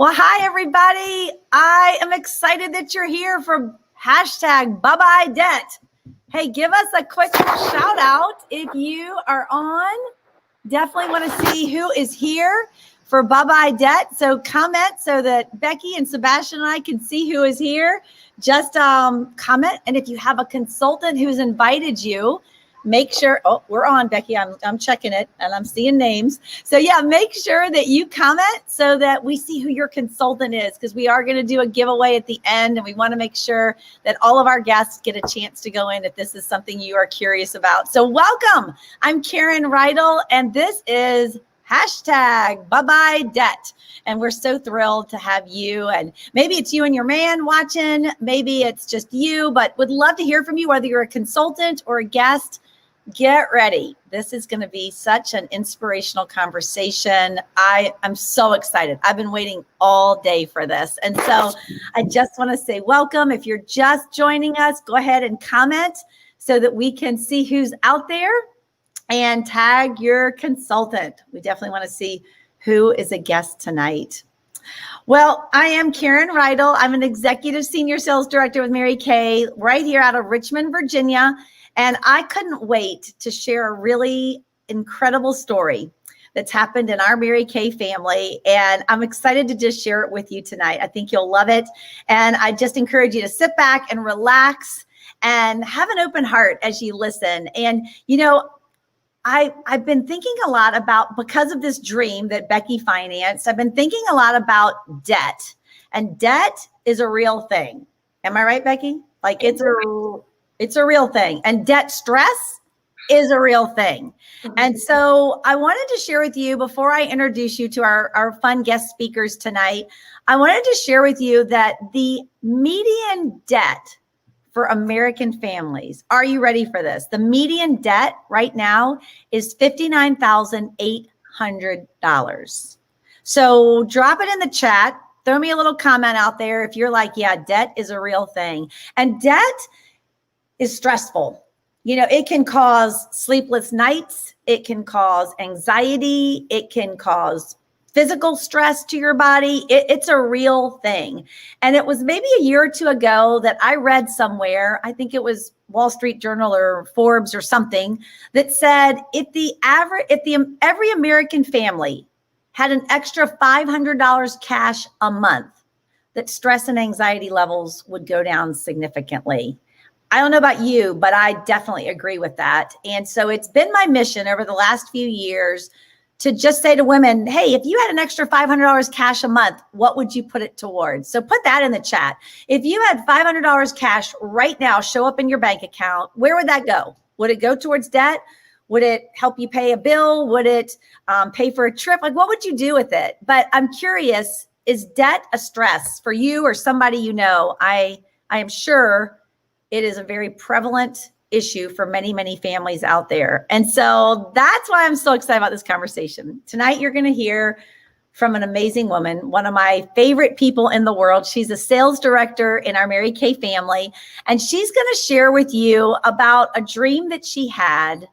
Well, hi, everybody. I am excited that you're here for hashtag Bye-Bye Debt. Hey, give us a quick shout out if you are on. Definitely want to see who is here for Bye-Bye Debt. So comment so that Becky and Sebastian and I can see who is here. Just comment. And if you have a consultant who's invited you, make sure, oh, we're on, Becky. I'm checking it and I'm seeing names. So yeah, make sure that you comment so that we see who your consultant is, because we are going to do a giveaway at the end, and we want to make sure that all of our guests get a chance to go in if this is something you are curious about. So welcome. I'm Karen Rydell, and this is hashtag Bye-Bye Debt. And we're so thrilled to have you. And maybe it's you and your man watching, maybe it's just you, but would love to hear from you, whether you're a consultant or a guest. Get ready. This is going to be such an inspirational conversation. I'm so excited. I've been waiting all day for this. And so I just want to say welcome. If you're just joining us, go ahead and comment so that we can see who's out there and tag your consultant. We definitely want to see who is a guest tonight. Well, I am Karen Rydell. I'm an executive senior sales director with Mary Kay right here out of Richmond, Virginia. And I couldn't wait to share a really incredible story that's happened in our Mary Kay family. And I'm excited to just share it with you tonight. I think you'll love it. And I just encourage you to sit back and relax and have an open heart as you listen. And, you know, I've been thinking a lot about, because of this dream that Becky financed, I've been thinking a lot about debt. And debt is a real thing. Am I right, Becky? Like it's a real thing. And debt stress is a real thing. And so I wanted to share with you, before I introduce you to our fun guest speakers tonight, I wanted to share with you that the median debt for American families, are you ready for this? The median debt right now is $59,800. So drop it in the chat. Throw me a little comment out there if you're like, yeah, debt is a real thing. And debt is stressful. You know, it can cause sleepless nights. It can cause anxiety. It can cause physical stress to your body. It's a real thing. And it was maybe a year or two ago that I read somewhere, I think it was Wall Street Journal or Forbes or something, that said if every American family had an extra $500 cash a month, that stress and anxiety levels would go down significantly. I don't know about you, but I definitely agree with that. And so it's been my mission over the last few years to just say to women, hey, if you had an extra $500 cash a month, what would you put it towards? So put that in the chat. If you had $500 cash right now show up in your bank account, where would that go? Would it go towards debt? Would it help you pay a bill? Would it pay for a trip? Like, what would you do with it? But I'm curious, is debt a stress for you or somebody you know? I am sure it is a very prevalent issue for many, many families out there. And so that's why I'm so excited about this conversation. Tonight, you're going to hear from an amazing woman, one of my favorite people in the world. She's a sales director in our Mary Kay family, and she's going to share with you about a dream that she had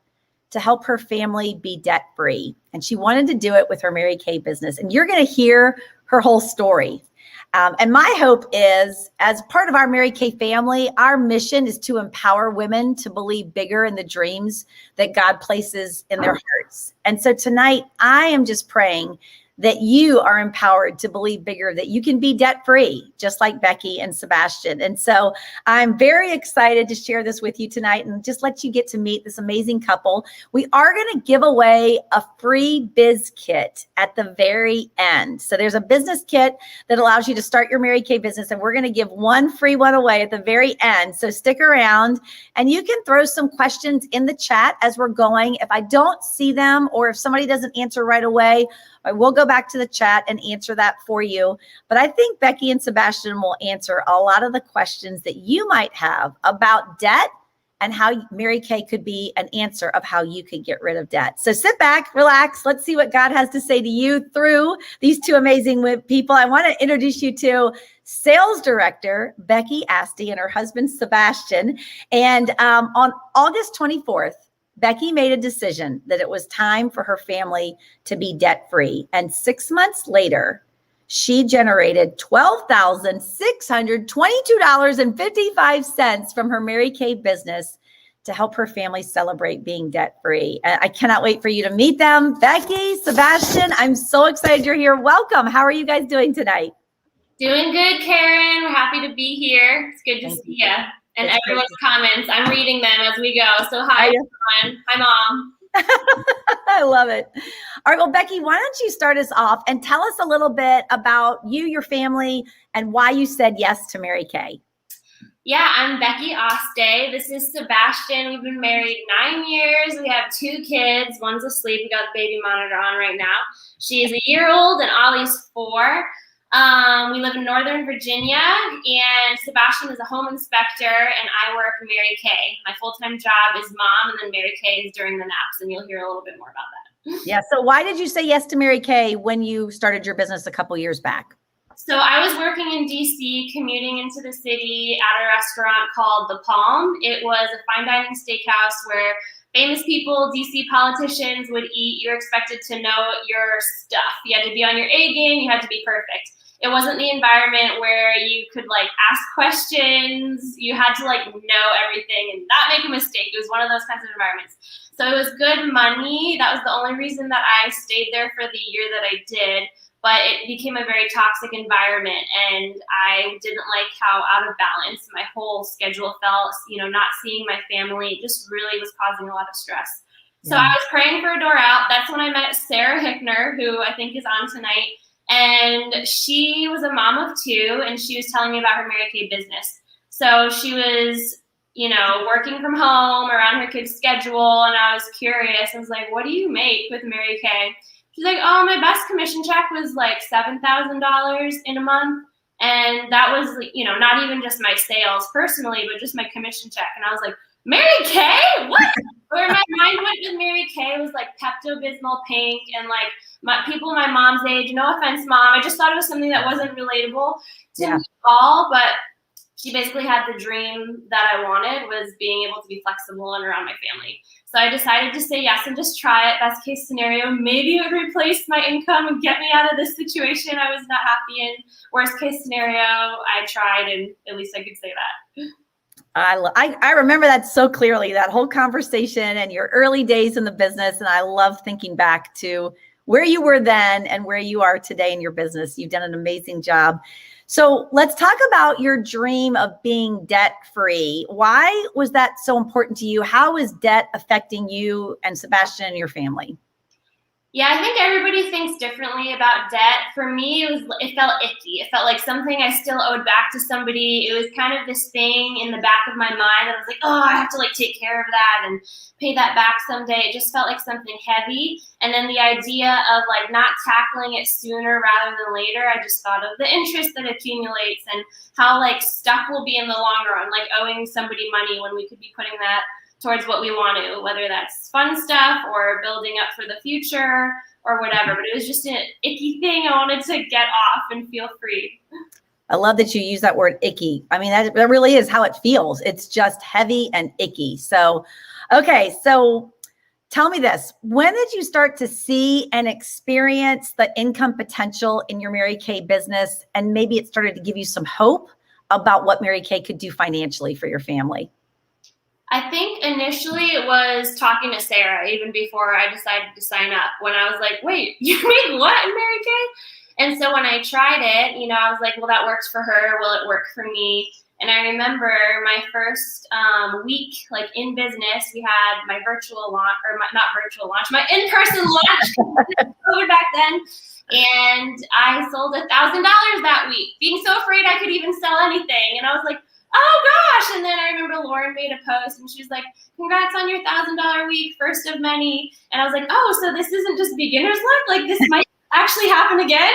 to help her family be debt-free. And she wanted to do it with her Mary Kay business. And you're going to hear her whole story. And my hope is, as part of our Mary Kay family, our mission is to empower women to believe bigger in the dreams that God places in their hearts. And so tonight, I am just praying that you are empowered to believe bigger, that you can be debt-free, just like Becky and Sebastian. And so I'm very excited to share this with you tonight and just let you get to meet this amazing couple. We are going to give away a free biz kit at the very end. So there's a business kit that allows you to start your Mary Kay business, and we're going to give one free one away at the very end. So stick around, and you can throw some questions in the chat as we're going. If I don't see them, or if somebody doesn't answer right away, I will go back to the chat and answer that for you. But I think Becky and Sebastian will answer a lot of the questions that you might have about debt and how Mary Kay could be an answer of how you could get rid of debt. So sit back, relax. Let's see what God has to say to you through these two amazing people. I want to introduce you to sales director p.m.EST and her husband, Sebastian. And on August 24th, Becky made a decision that it was time for her family to be debt-free. And 6 months later, she generated $12,622.55 from her Mary Kay business to help her family celebrate being debt-free. I cannot wait for you to meet them. Becky, Sebastian, I'm so excited you're here. Welcome. How are you guys doing tonight? Doing good, Karen. We're happy to be here. It's good to see you. And everyone's comments, I'm reading them as we go. So hi, everyone. Hi, Mom. I love it. All right. Well, Becky, why don't you start us off and tell us a little bit about you, your family, and why you said yes to Mary Kay. Yeah, I'm Becky Oste. This is Sebastian. We've been married 9 years. We have 2 kids. One's asleep. We got the baby monitor on right now. She's a year old and Ollie's 4. We live in Northern Virginia, and Sebastian is a home inspector, and I work Mary Kay. My full-time job is mom, and then Mary Kay is during the naps, and you'll hear a little bit more about that. Yeah. So why did you say yes to Mary Kay when you started your business a couple years back? So I was working in DC, commuting into the city at a restaurant called The Palm. It was a fine dining steakhouse where famous people, DC politicians would eat. You're expected to know your stuff. You had to be on your A game. You had to be perfect. It wasn't the environment where you could like ask questions. You had to like know everything and not make a mistake. It was one of those kinds of environments. So it was good money. That was the only reason that I stayed there for the year that I did. But it became a very toxic environment, and I didn't like how out of balance my whole schedule felt. Not seeing my family just really was causing a lot of stress. So I was praying for a door out. That's when I met Sarah Hickner, who I think is on tonight. And she was a mom of 2, and she was telling me about her Mary Kay business. So she was, working from home around her kid's schedule, and I was curious. I was like, what do you make with Mary Kay? She's like, oh, my best commission check was like $7,000 in a month. And that was, not even just my sales personally, but just my commission check. And I was like, Mary Kay? What? Where my mind went with Mary Kay was like Pepto-Bismol pink and like people my mom's age. No offense, Mom. I just thought it was something that wasn't relatable to me at all. But she basically had the dream that I wanted, was being able to be flexible and around my family. So I decided to say yes and just try it. Best case scenario, maybe it would replace my income and get me out of this situation I was not happy in. Worst case scenario, I tried, and at least I could say that. I remember that so clearly, that whole conversation and your early days in the business. And I love thinking back to where you were then and where you are today in your business. You've done an amazing job. So let's talk about your dream of being debt-free. Why was that so important to you? How is debt affecting you and Sebastian and your family? Yeah, I think everybody thinks differently about debt. For me, it felt icky. It felt like something I still owed back to somebody. It was kind of this thing in the back of my mind that I was like, oh, I have to take care of that and pay that back someday. It just felt like something heavy. And then the idea of not tackling it sooner rather than later, I just thought of the interest that accumulates and how stuck we'll be in the long run, owing somebody money when we could be putting that towards what we want to, whether that's fun stuff or building up for the future or whatever. But it was just an icky thing I wanted to get off and feel free. I love that you use that word icky. I mean, that really is how it feels. It's just heavy and icky. So, okay. So tell me this, when did you start to see and experience the income potential in your Mary Kay business? And maybe it started to give you some hope about what Mary Kay could do financially for your family? I think initially it was talking to Sarah even before I decided to sign up, when I was like, wait, you made what in Mary Kay? And so when I tried it, I was like, well, that works for her. Will it work for me? And I remember my first week, in business, we had my virtual launch, or not virtual launch, my in-person launch over back then. And I sold $1,000 that week, being so afraid I could even sell anything. And I was like, oh gosh. And then I remember Lauren made a post and she was like, congrats on your $1,000 week, first of many. And I was like, oh, so this isn't just beginner's luck? This might actually happen again.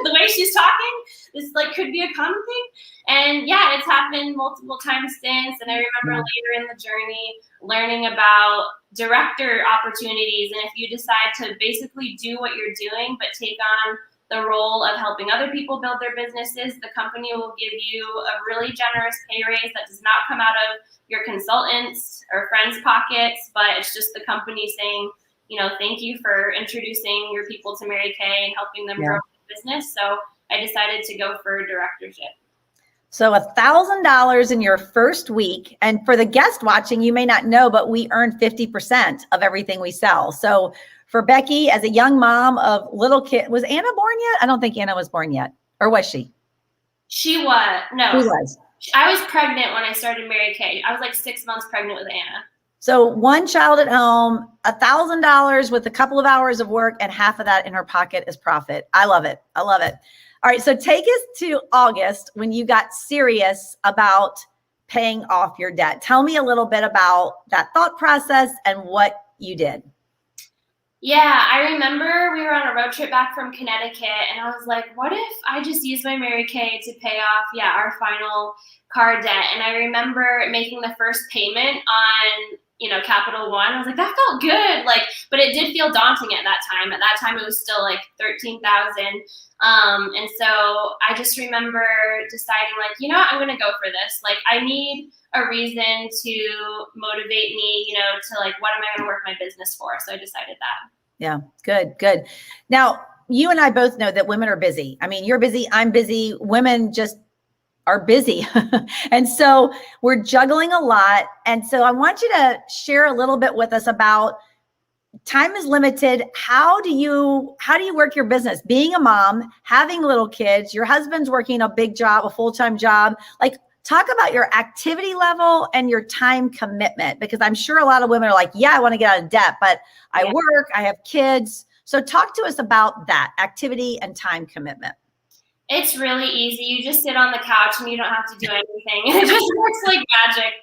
The way she's talking, this could be a common thing. And yeah, it's happened multiple times since. And I remember later in the journey learning about director opportunities. And if you decide to basically do what you're doing, but take on the role of helping other people build their businesses, the company will give you a really generous pay raise that does not come out of your consultants or friends' pockets, but it's just the company saying, thank you for introducing your people to Mary Kay and helping them grow their business. So I decided to go for directorship. So $1,000 in your first week. And for the guest watching, you may not know, but we earn 50% of everything we sell. So for Becky, as a young mom of little kid, was Anna born yet? I don't think Anna was born yet. Or was she? She was. No. She was. I was pregnant when I started Mary Kay. I was like 6 months pregnant with Anna. So one child at home, $1,000 with a couple of hours of work, and half of that in her pocket is profit. I love it. I love it. All right. So take us to August when you got serious about paying off your debt. Tell me a little bit about that thought process and what you did. Yeah, I remember we were on a road trip back from Connecticut, and I was like, what if I just use my Mary Kay to pay off, our final car debt? And I remember making the first payment on, Capital One. I was like, that felt good. But it did feel daunting at that time. At that time, it was still like 13,000. And so I just remember deciding I'm going to go for this. I need a reason to motivate me, to what am I going to work my business for? So I decided that. Yeah. Good. Now, you and I both know that women are busy. I mean, you're busy. I'm busy. Women just are busy. And so we're juggling a lot. And so I want you to share a little bit with us about time is limited. How do you work your business? Being a mom, having little kids, your husband's working a big job, a full-time job. Talk about your activity level and your time commitment, because I'm sure a lot of women are like, I want to get out of debt, but I work, I have kids. So talk to us about that activity and time commitment. It's really easy. You just sit on the couch and you don't have to do anything. It just works like magic.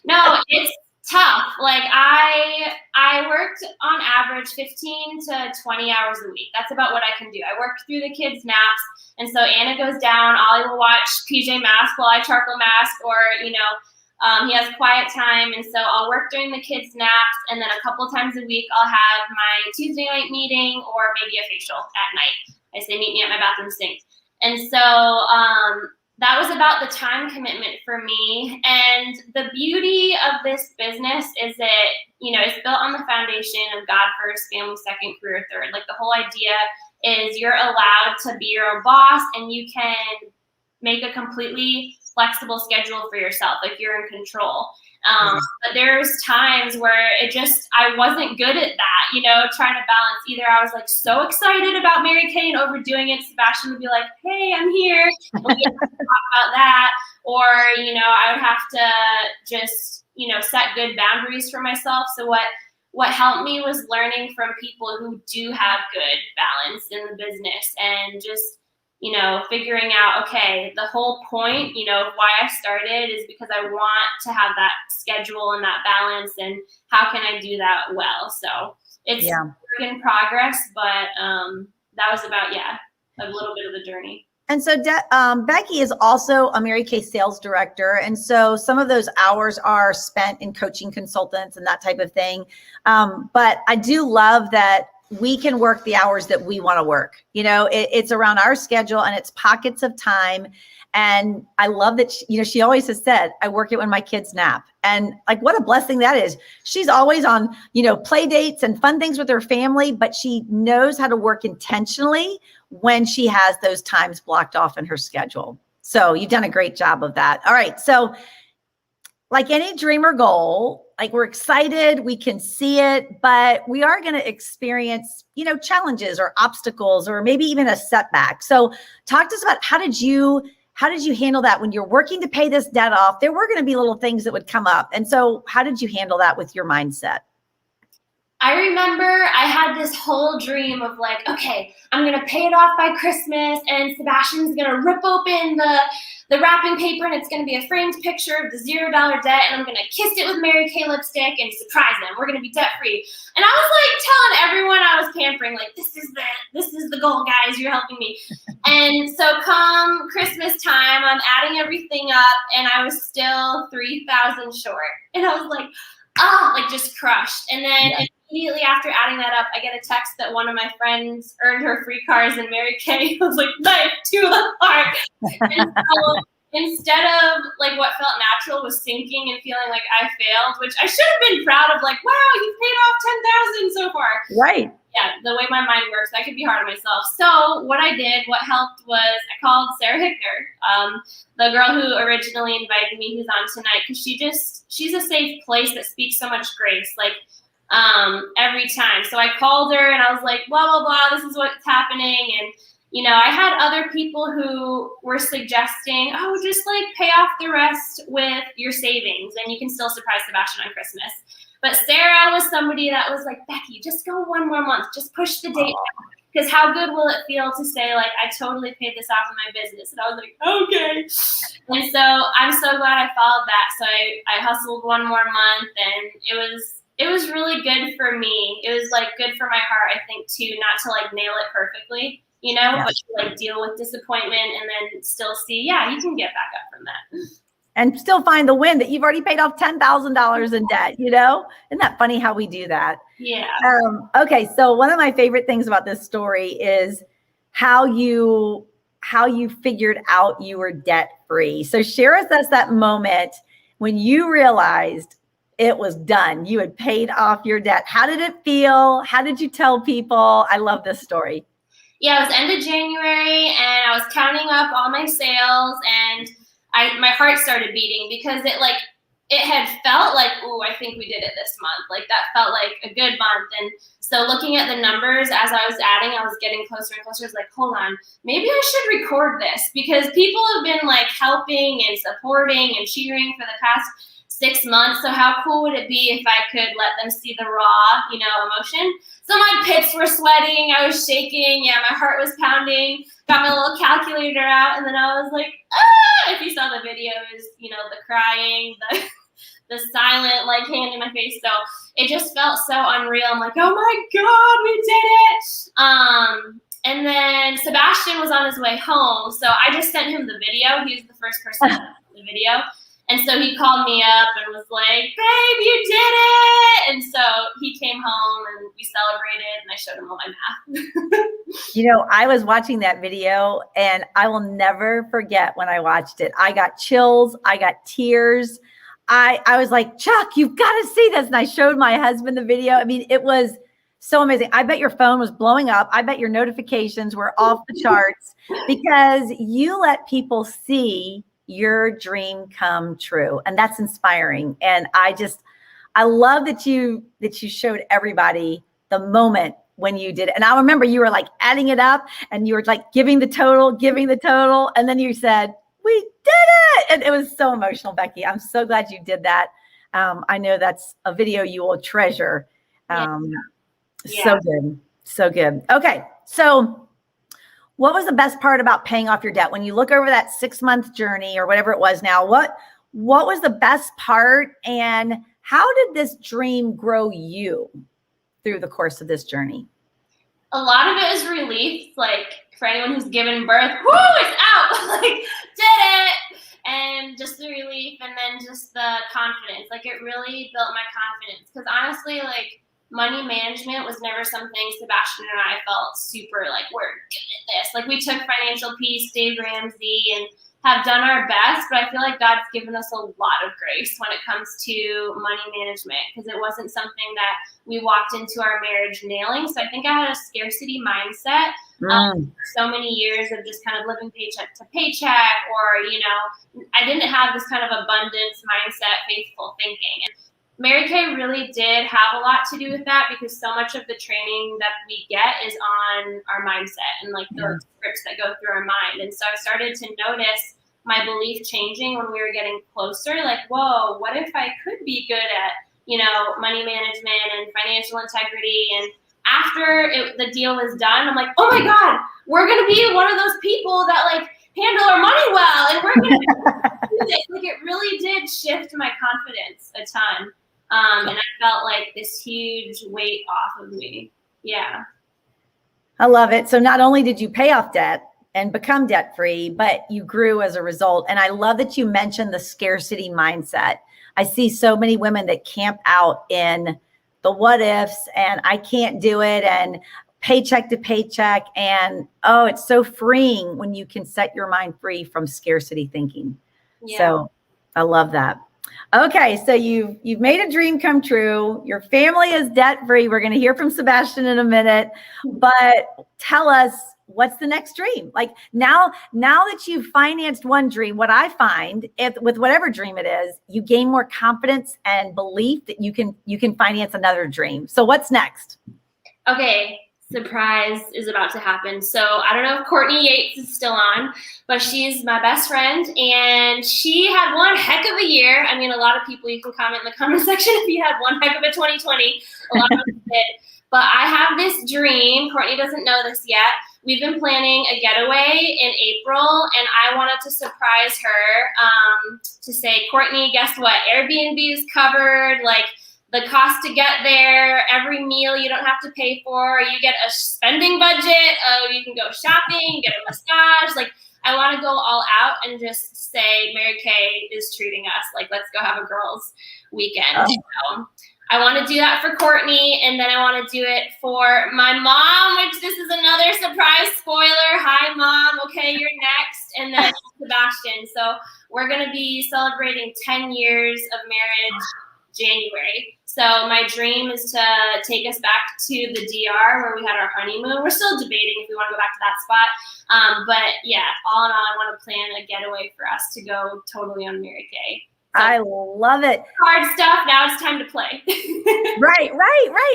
No, it's tough. I worked on average 15 to 20 hours a week. That's about what I can do. I worked through the kids' naps. And so Anna goes down, Ollie will watch p.m.EST while I charcoal mask, or, he has quiet time. And so I'll work during the kids' naps. And then a couple times a week, I'll have my Tuesday night meeting or maybe a facial at night. I say, meet me at my bathroom sink. And so that was about the time commitment for me. And the beauty of this business is that, it's built on the foundation of God first, family second, career third. The whole idea is you're allowed to be your own boss and you can make a completely flexible schedule for yourself. You're in control. But there's times where I wasn't good at that, trying to balance. Either I was so excited about Mary Kay and overdoing it. Sebastian would be like, hey, I'm here. And we have to talk about that. Or, I would have to just, set good boundaries for myself. So what helped me was learning from people who do have good balance in the business and just, figuring out, okay, the whole point, why I started is because I want to have that schedule and that balance, and how can I do that well? So it's work in progress, but that was about, a little bit of the journey. And so Becky is also a Mary Kay sales director. And so some of those hours are spent in coaching consultants and that type of thing. But I do love that we can work the hours that we want to work. It's around our schedule and it's pockets of time. And I love that, she always has said, I work it when my kids nap. And what a blessing that is. She's always on, play dates and fun things with her family, but she knows how to work intentionally when she has those times blocked off in her schedule. So you've done a great job of that. All right. So like any dream or goal, we're excited, we can see it, but we are going to experience, challenges or obstacles or maybe even a setback. So talk to us about how did you handle that when you're working to pay this debt off? There were going to be little things that would come up. And so how did you handle that with your mindset? I remember I had this whole dream of okay, I'm going to pay it off by Christmas and Sebastian's going to rip open the wrapping paper and it's going to be a framed picture of the $0 debt and I'm going to kiss it with Mary Kay lipstick and surprise them. We're going to be debt free. And I was telling everyone I was pampering, this is the goal, guys. You're helping me. And so come Christmas time, I'm adding everything up and I was still 3,000 short. And I was just crushed. And then immediately after adding that up, I get a text that one of my friends earned her free cars in Mary Kay. I was like, nice, 2 of the heart. And so instead of what felt natural was sinking and feeling like I failed, which I should have been proud of, wow, you paid off 10,000 so far. Right. yeah, the way my mind works, I could be hard on myself. So what helped was I called Sarah Hickner, the girl who originally invited me, who's on tonight, because she's a safe place that speaks so much grace, like every time. So I called her and I was like, blah, blah, blah, this is what's happening. And, you know, I had other people who were suggesting, oh, just like pay off the rest with your savings and you can still surprise Sebastian on Christmas. But Sarah was somebody that was like, Becky, just go one more month. Just push the date back. Because how good will it feel to say, like, I totally paid this off in my business? And I was like, okay. And so I'm so glad I followed that. So I hustled one more month, and it was really good for me. It was, like, good for my heart, I think, too, not to, like, nail it perfectly, you know, but to, like, deal with disappointment and then still see, yeah, you can get back up from that. And still find the win that you've already paid off $10,000 in debt, you know? Isn't that funny how we do that? Yeah. Okay. So one of my favorite things about this story is how you figured out you were debt free. So share with us that moment when you realized it was done. You had paid off your debt. How did it feel? How did you tell people? I love this story. Yeah, it was end of January, and I was counting up all my sales, and my heart started beating because it had felt like, oh, I think we did it this month. Like that felt like a good month. And so looking at the numbers as I was adding, I was getting closer and closer. I was like, hold on, maybe I should record this, because people have been like helping and supporting and cheering for the past 6 months. So how cool would it be if I could let them see the raw, you know, emotion? So my pits were sweating, I was shaking, yeah, my heart was pounding, got my little calculator out, and then I was like, ah! If you saw the videos, you know, the crying, the silent, like, hand in my face. So it just felt so unreal. I'm like, oh my God, we did it. And then Sebastian was on his way home, so I just sent him the video. He was the first person to see the video. And so he called me up and was like, babe, you did it. And so he came home and we celebrated, and I showed him all my math. You know, I was watching that video, and I will never forget when I watched it. I got chills. I got tears. I was like, Chuck, you've got to see this. And I showed my husband the video. I mean, it was so amazing. I bet your phone was blowing up. I bet your notifications were off the charts, because you let people see your dream come true. And that's inspiring. And I love that you showed everybody the moment when you did it. And I remember you were like adding it up, and you were like giving the total. And then you said, we did it. And it was so emotional, Becky. I'm so glad you did that. I know that's a video you will treasure. So good. So good. Okay. So what was the best part about paying off your debt? When you look over that 6-month journey or whatever it was now, what was the best part, and how did this dream grow you through the course of this journey? A lot of it is relief. Like, for anyone who's given birth, whoo, it's out, like, did it. And just the relief, and then just the confidence. Like, it really built my confidence. Because honestly, like, money management was never something Sebastian and I felt super like, we're good at this. Like, we took Financial Peace, Dave Ramsey, and have done our best, but I feel like God's given us a lot of grace when it comes to money management, because it wasn't something that we walked into our marriage nailing. So I think I had a scarcity mindset. So many years of just kind of living paycheck to paycheck, or, you know, I didn't have this kind of abundance mindset, faithful thinking. And Mary Kay really did have a lot to do with that, because so much of the training that we get is on our mindset and like the scripts that go through our mind. And so I started to notice my belief changing when we were getting closer. Like, whoa, what if I could be good at, you know, money management and financial integrity? And after the deal was done, I'm like, oh my God, we're going to be one of those people that like handle our money well, and we're going to do this. Like, it really did shift my confidence a ton. And I felt like this huge weight off of me. Yeah. I love it. So not only did you pay off debt and become debt free, but you grew as a result. And I love that you mentioned the scarcity mindset. I see so many women that camp out in the what ifs, and I can't do it, and paycheck to paycheck. And oh, it's so freeing when you can set your mind free from scarcity thinking. Yeah. So I love that. Okay, so you've made a dream come true. Your family is debt free. We're going to hear from Sebastian in a minute, but tell us, what's the next dream? Like now that you've financed one dream, what I find, if with whatever dream it is, you gain more confidence and belief that you can finance another dream. So what's next? Okay, surprise is about to happen. So I don't know if Courtney Yates is still on, but she's my best friend, and she had one heck of a year. I mean, a lot of people, you can comment in the comment section if you had one heck of a 2020. A lot of us did. But I have this dream. Courtney doesn't know this yet. We've been planning a getaway in April, and I wanted to surprise her to say, Courtney, guess what? Airbnb is covered. Like, the cost to get there, every meal you don't have to pay for, you get a spending budget, you can go shopping, get a massage. Like, I want to go all out and just say Mary Kay is treating us. Like, let's go have a girls' weekend. Oh. So I want to do that for Courtney, and then I want to do it for my mom, which this is another surprise spoiler. Hi, Mom. Okay, you're next. And then Sebastian. So we're going to be celebrating 10 years of marriage January. So my dream is to take us back to the DR where we had our honeymoon. We're still debating if we want to go back to that spot. But yeah, all in all, I want to plan a getaway for us to go totally on Mary Kay. So, I love it. Hard stuff. Now it's time to play. Right.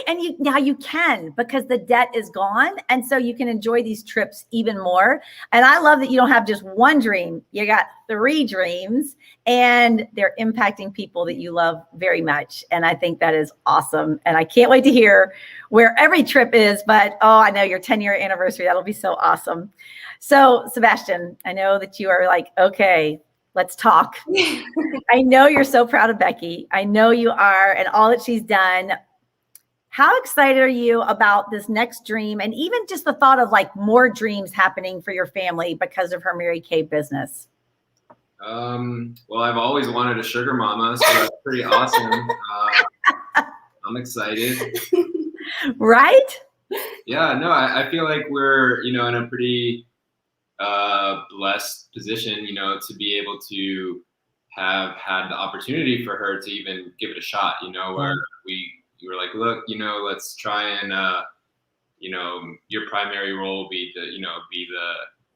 And now you can, because the debt is gone. And so you can enjoy these trips even more. And I love that you don't have just one dream. You got 3 dreams, and they're impacting people that you love very much. And I think that is awesome. And I can't wait to hear where every trip is, but I know your 10-year anniversary. That'll be so awesome. So Sebastian, I know that you are like, okay, let's talk. I know you're so proud of Becky. I know you are, and all that she's done. How excited are you about this next dream, and even just the thought of like more dreams happening for your family because of her Mary Kay business? Well, I've always wanted a sugar mama, so that's pretty awesome. I'm excited. Right? Yeah, no, I feel like we're, in a pretty blessed position, to be able to have had the opportunity for her to even give it a shot, where you were like, look, let's try and, your primary role will be to, be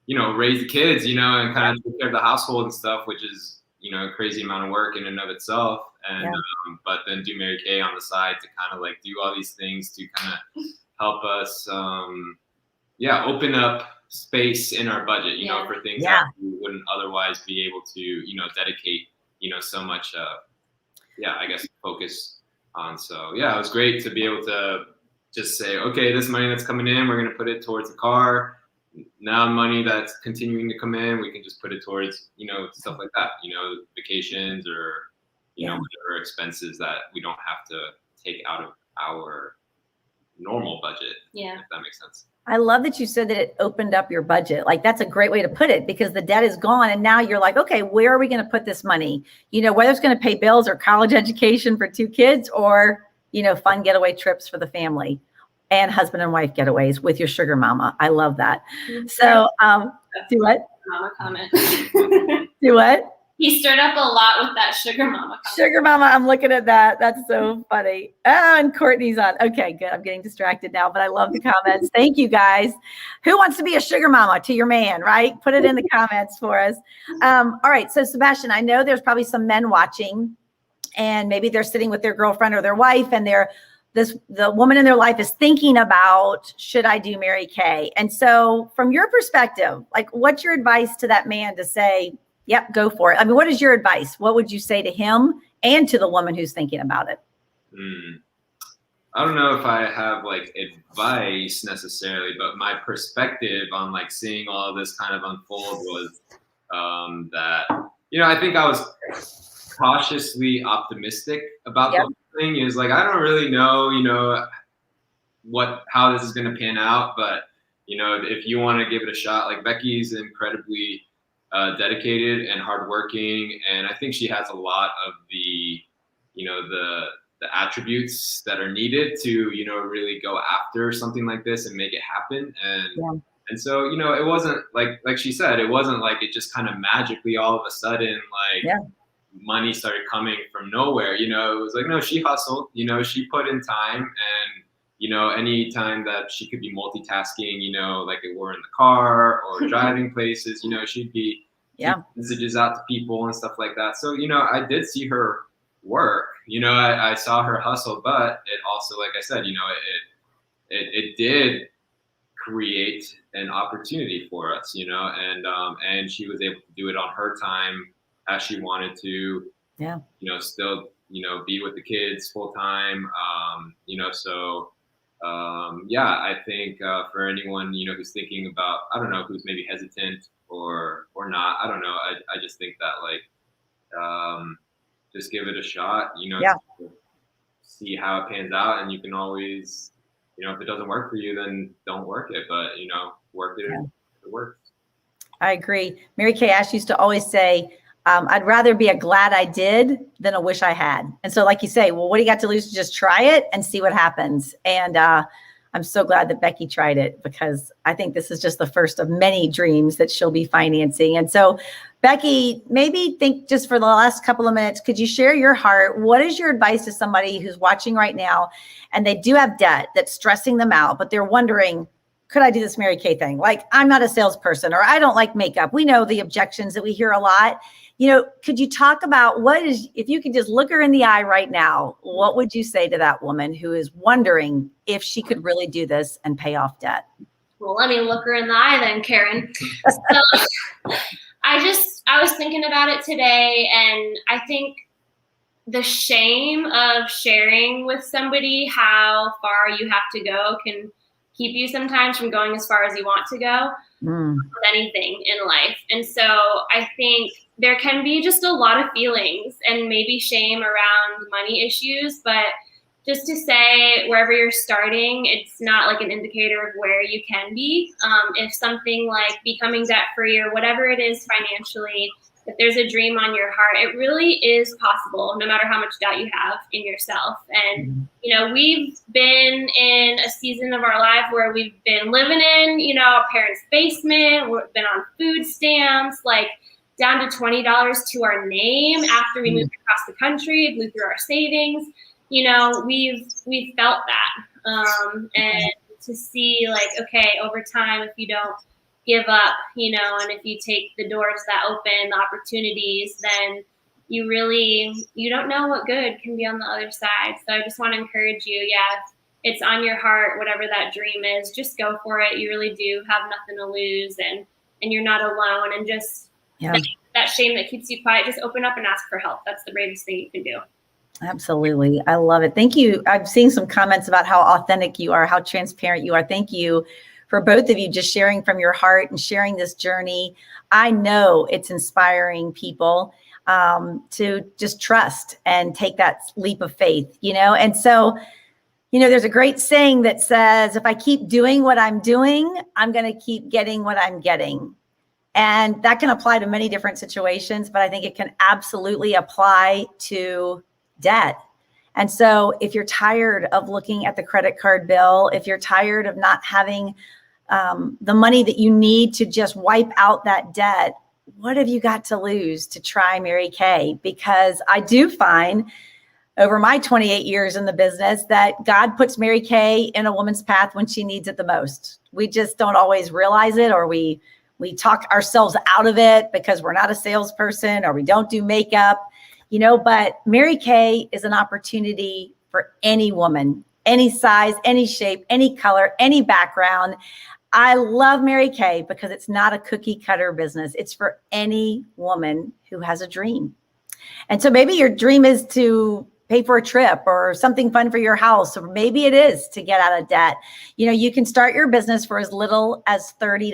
the, raise the kids, and kind of take care of the household and stuff, which is, a crazy amount of work in and of itself. And, but then do Mary Kay on the side to kind of like do all these things to kind of help us, open up space in our budget, for things that we wouldn't otherwise be able to, dedicate, so much, I guess, focus on. So yeah, it was great to be able to just say, okay, this money that's coming in, we're going to put it towards the car. Now money that's continuing to come in, we can just put it towards, stuff like that, vacations or, whatever expenses that we don't have to take out of our normal budget. Yeah. If that makes sense. I love that you said that it opened up your budget. Like, that's a great way to put it, because the debt is gone. And now you're like, okay, where are we going to put this money? Whether it's going to pay bills or college education for 2 kids, or, fun getaway trips for the family, and husband and wife getaways with your sugar mama. I love that. So, do what? Mama comment. Do what? He stirred up a lot with that sugar mama comment. Sugar mama, I'm looking at that. That's so funny. Oh, and Courtney's on. Okay, good. I'm getting distracted now, but I love the comments. Thank you, guys. Who wants to be a sugar mama to your man, right? Put it in the comments for us. All right. So, Sebastian, I know there's probably some men watching, and maybe they're sitting with their girlfriend or their wife, and the woman in their life is thinking about, should I do Mary Kay? And so from your perspective, like, what's your advice to that man to say, yep, go for it? I mean, what is your advice? What would you say to him and to the woman who's thinking about it? I don't know if I have like advice necessarily, but my perspective on like seeing all of this kind of unfold was that, I think I was cautiously optimistic about the whole thing. Is like, I don't really know, how this is going to pan out, but if you want to give it a shot, like, Becky's incredibly dedicated and hardworking, and I think she has a lot of the, the attributes that are needed to, really go after something like this and make it happen. And so, it wasn't like she said, it wasn't like it just kind of magically all of a sudden, like, money started coming from nowhere. You know, it was like, no, she hustled, you know, she put in time, and, you know, any time that she could be multitasking, you know, like we're in the car or driving places, you know, she'd be keeping messages out to people and stuff like that. So, you know, I did see her work, you know, I saw her hustle, but it also, like I said, you know, it did create an opportunity for us, you know, and she was able to do it on her time as she wanted to, you know, still, you know, be with the kids full time, you know, so, yeah, I think for anyone, you know, who's thinking about, I don't know, who's maybe hesitant or not, I don't know, I just think that, like, just give it a shot, you know, to see how it pans out, and you can always, you know, if it doesn't work for you, then don't work it, but, you know, work it if it works. I agree. Mary Kay Ash used to always say, I'd rather be a glad I did than a wish I had. And so, like you say, well, what do you got to lose? Just try it and see what happens. And I'm so glad that Becky tried it, because I think this is just the first of many dreams that she'll be financing. And so, Becky, maybe think just for the last couple of minutes, could you share your heart? What is your advice to somebody who's watching right now and they do have debt that's stressing them out, but they're wondering, could I do this Mary Kay thing? Like, I'm not a salesperson, or I don't like makeup. We know the objections that we hear a lot. You know, could you talk about what is, if you could just look her in the eye right now, what would you say to that woman who is wondering if she could really do this and pay off debt? Well, let me look her in the eye then, Karen. So, I was thinking about it today, and I think the shame of sharing with somebody how far you have to go can keep you sometimes from going as far as you want to go with anything in life. And so I think there can be just a lot of feelings and maybe shame around money issues, but just to say, wherever you're starting, it's not like an indicator of where you can be. If something like becoming debt-free or whatever it is financially, if there's a dream on your heart, it really is possible, no matter how much doubt you have in yourself. And, you know, we've been in a season of our life where we've been living in, you know, our parents' basement, we've been on food stamps, like down to $20 to our name after we moved across the country, blew through our savings. You know, we've felt that. And to see, like, okay, over time, if you don't give up, you know, and if you take the doors that open, the opportunities, then you don't know what good can be on the other side. So I just want to encourage you, if it's on your heart, whatever that dream is, just go for it. You really do have nothing to lose, and you're not alone. And just that shame that keeps you quiet, just open up and ask for help. That's the bravest thing you can do. Absolutely. I love it. Thank you. I've seen some comments about how authentic you are, how transparent you are. Thank you for both of you just sharing from your heart and sharing this journey. I know it's inspiring people to just trust and take that leap of faith, you know? And so, you know, there's a great saying that says, if I keep doing what I'm doing, I'm going to keep getting what I'm getting. And that can apply to many different situations, but I think it can absolutely apply to debt. And so if you're tired of looking at the credit card bill, if you're tired of not having the money that you need to just wipe out that debt, what have you got to lose to try Mary Kay? Because I do find over my 28 years in the business that God puts Mary Kay in a woman's path when she needs it the most. We just don't always realize it, or we talk ourselves out of it because we're not a salesperson or we don't do makeup. You know, but Mary Kay is an opportunity for any woman, any size, any shape, any color, any background. I love Mary Kay because it's not a cookie cutter business. It's for any woman who has a dream. And so maybe your dream is to pay for a trip or something fun for your house, or maybe it is to get out of debt. You know, you can start your business for as little as $30.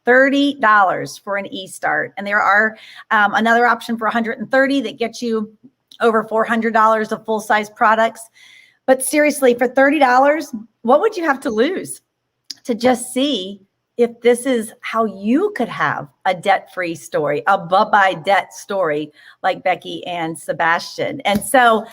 $30 for an e-start. And there are another option for $130 that gets you over $400 of full-size products. But seriously, for $30, what would you have to lose to just see if this is how you could have a debt-free story, a bye-bye debt story like Becky and Sebastian? And so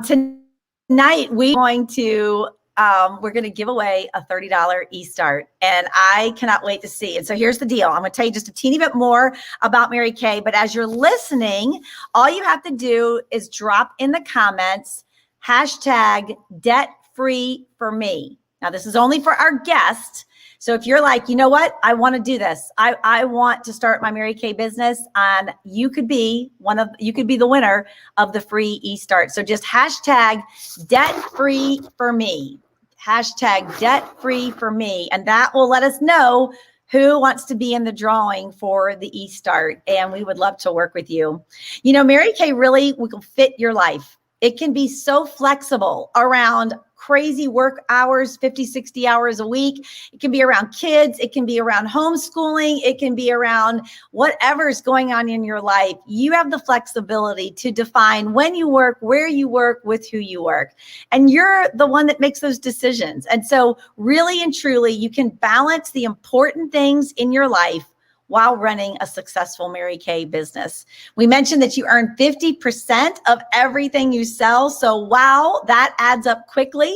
tonight we're going to we're going to give away a $30 e-start, and I cannot wait to see. And so here's the deal. I'm going to tell you just a teeny bit more about Mary Kay, but as you're listening, all you have to do is drop in the comments, hashtag debt free for me. Now, this is only for our guests. So if you're like, you know what, I want to do this. I want to start my Mary Kay business, and you could be the winner of the free e-start. So just hashtag debt free for me. Hashtag debt free for me. And that will let us know who wants to be in the drawing for the e-start. And we would love to work with you. You know, Mary Kay really will fit your life. It can be so flexible around crazy work hours, 50, 60 hours a week. It can be around kids. It can be around homeschooling. It can be around whatever's going on in your life. You have the flexibility to define when you work, where you work, with who you work. And you're the one that makes those decisions. And so really and truly, you can balance the important things in your life while running a successful Mary Kay business. We mentioned that you earn 50% of everything you sell. So wow, that adds up quickly.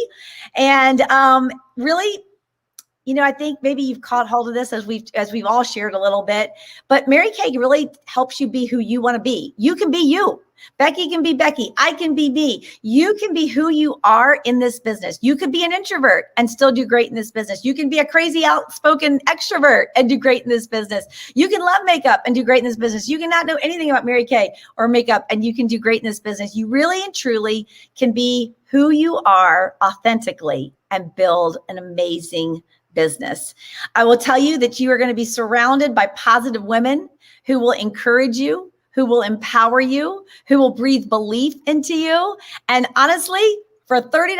And really, you know, I think maybe you've caught hold of this as we've all shared a little bit, but Mary Kay really helps you be who you want to be. You can be you. Becky can be Becky. I can be me. You can be who you are in this business. You could be an introvert and still do great in this business. You can be a crazy outspoken extrovert and do great in this business. You can love makeup and do great in this business. You can not know anything about Mary Kay or makeup and you can do great in this business. You really and truly can be who you are authentically and build an amazing business. I will tell you that you are going to be surrounded by positive women who will encourage you, who will empower you, who will breathe belief into you. And honestly, for $30,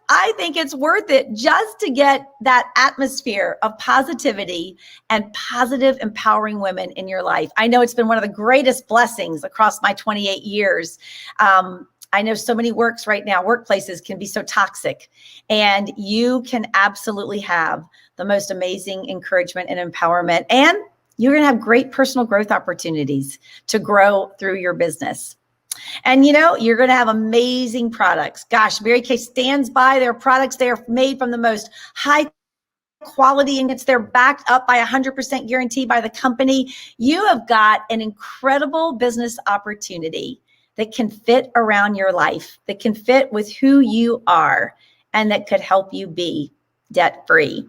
I think it's worth it just to get that atmosphere of positivity and positive, empowering women in your life. I know it's been one of the greatest blessings across my 28 years. I know so many workplaces can be so toxic, and you can absolutely have the most amazing encouragement and empowerment, and you're going to have great personal growth opportunities to grow through your business. And, you know, you're going to have amazing products. Gosh, Mary Kay stands by their products. They are made from the most high quality and they're backed up by 100% guarantee by the company. You have got an incredible business opportunity that can fit around your life, that can fit with who you are, and that could help you be debt-free.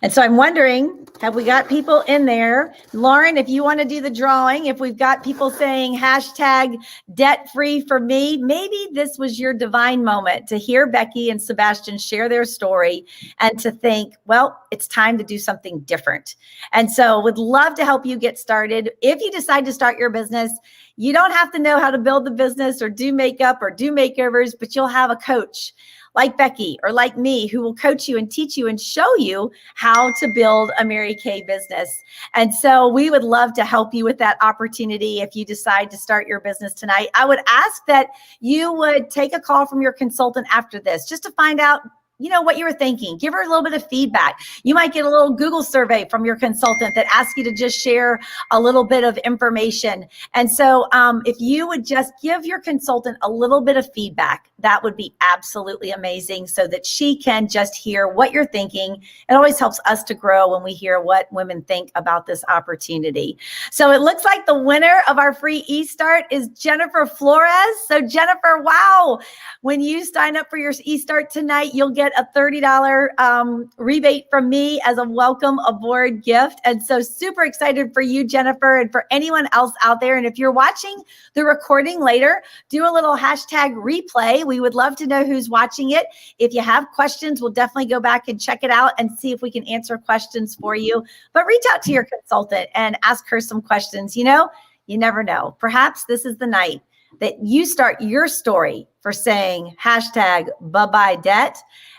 And so I'm wondering, have we got people in there? Lauren, if you want to do the drawing, if we've got people saying hashtag debt free for me, maybe this was your divine moment to hear Becky and Sebastian share their story and to think, well, it's time to do something different. And so would love to help you get started. If you decide to start your business, you don't have to know how to build the business or do makeup or do makeovers, but you'll have a coach like Becky or like me who will coach you and teach you and show you how to build a Mary Kay business. And so we would love to help you with that opportunity if you decide to start your business tonight. I would ask that you would take a call from your consultant after this just to find out, you know, what you were thinking. Give her a little bit of feedback. You might get a little Google survey from your consultant that asks you to just share a little bit of information. And so if you would just give your consultant a little bit of feedback, that would be absolutely amazing so that she can just hear what you're thinking. It always helps us to grow when we hear what women think about this opportunity. So it looks like the winner of our free e-start is Jennifer Flores. So Jennifer, wow, when you sign up for your e-start tonight, you'll get a $30 rebate from me as a welcome aboard gift. And so super excited for you, Jennifer, and for anyone else out there. And if you're watching the recording later, do a little hashtag replay. We would love to know who's watching it. If you have questions, we'll definitely go back and check it out and see if we can answer questions for you. But reach out to your consultant and ask her some questions. You know, you never know. Perhaps this is the night that you start your story for saying hashtag bye-bye debt,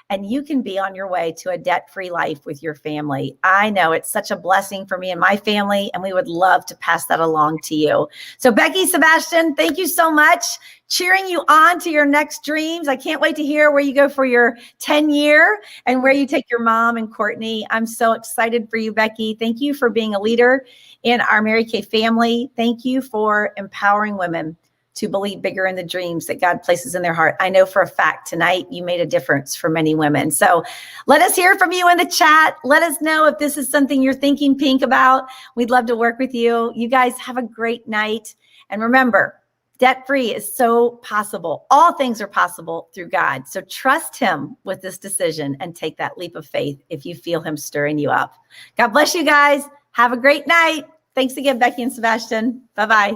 and you can be on your way to a debt-free life with your family. I know it's such a blessing for me and my family, and we would love to pass that along to you. So Becky, Sebastian, thank you so much. Cheering you on to your next dreams. I can't wait to hear where you go for your 10-year and where you take your mom and Courtney. I'm so excited for you, Becky. Thank you for being a leader in our Mary Kay family. Thank you for empowering women to believe bigger in the dreams that God places in their heart. I know for a fact tonight you made a difference for many women. So let us hear from you in the chat. Let us know if this is something you're thinking pink about. We'd love to work with you. You guys have a great night. And remember, debt-free is so possible. All things are possible through God. So trust him with this decision and take that leap of faith if you feel him stirring you up. God bless you guys. Have a great night. Thanks again, Becky and Sebastian. Bye-bye.